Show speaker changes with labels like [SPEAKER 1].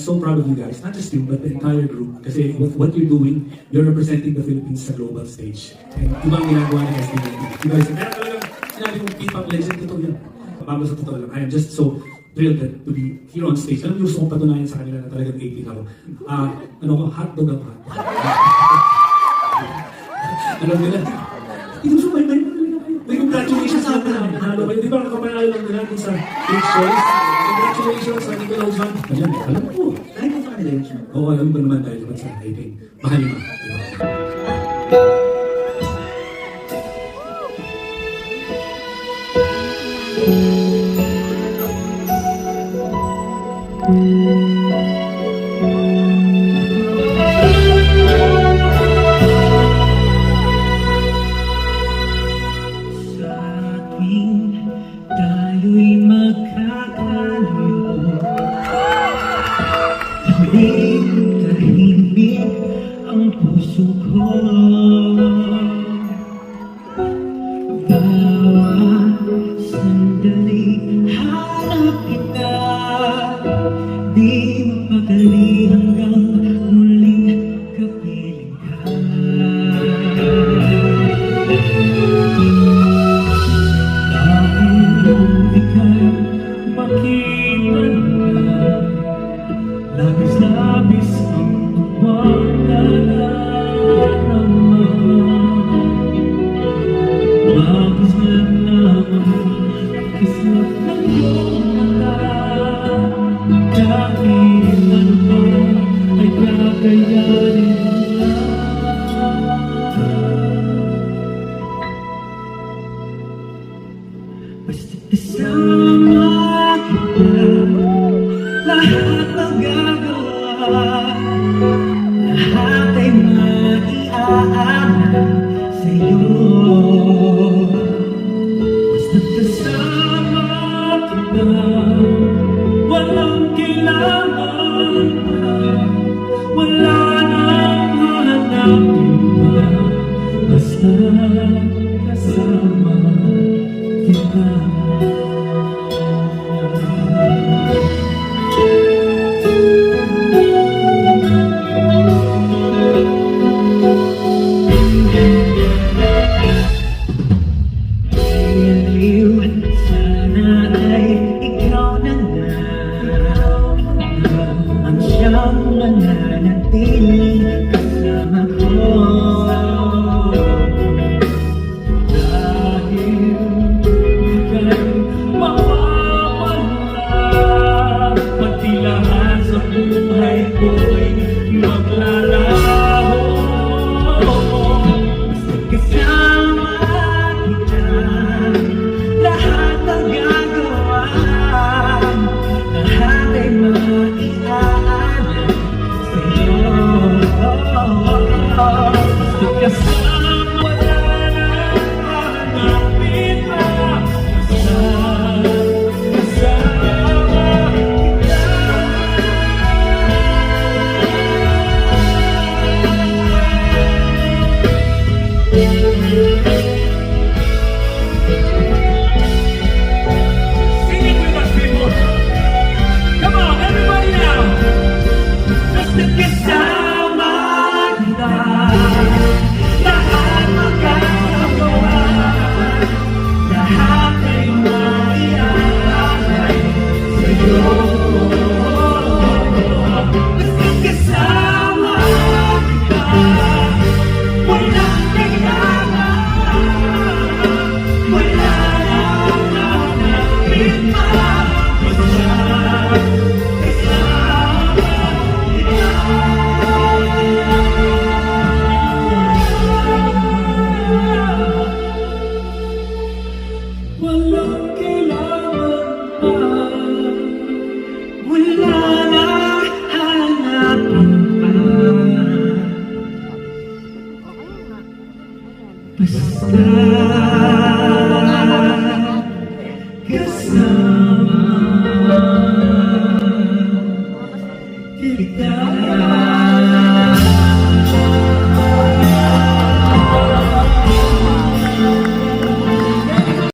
[SPEAKER 1] so proud of you guys. Not just you, but the entire group. Kasi what you're doing, you're representing the Philippines sa global stage. And ibang ginagawa ng SB19. You guys, kaya talagang sinabi kong P-pop legend, totoo yan. Mababa sa totoo lang. I am just so thrilled to be here on stage. Alam niyo, gusto kong patunayan sa kanila na talagang 18 ako. Hotdog ako. Alam nila, ito sa may congratulations sa akin. Di ba nakapanalo lang nila dun sa Kids' Choice? Congratulations sa Nickelodeon. Ayan, alam ko.
[SPEAKER 2] Dahil mo sa kanila yun siya.
[SPEAKER 1] Oo, alam ko naman dahil naman sa writing. Mahal mo.
[SPEAKER 2] Tayo'y magkakalayo. Huling tahimik ang puso ko. Bawat sandali hanap kita. Di mapakali hanggang muling kapiling ka. Labis-labis ang tuwang nadarama. Mapasman lamang kislap ng iyong mata. Kahit ano pa ay kakayanin mo lang. Basta't kasama kita, lahat magagawa, lahat ay maiaalala sa'yo. Basta't kasama kita, walang kailangan pa, wala nang hahanapin pa. Basta kasama kita. Nananatiling kasama ko. Dahil ika'y mawawala, pati lahat sa buhay ko'y maglalaho. Basta kasama kita, lahat ang gagawa, lahat ay maiaalala. Kasama wala nang hahanapin pa. Kasama kita. Sing it with us, people. Come on, everybody now. Basta kasama kita, lahat magkagawa, lahat ay maiaalay sa'yo. Basta kasama kita, walang kailangan, wala nang hahanapin pa. Walang kailangan pa, wala nang hanapin pa. Basta kasama kita.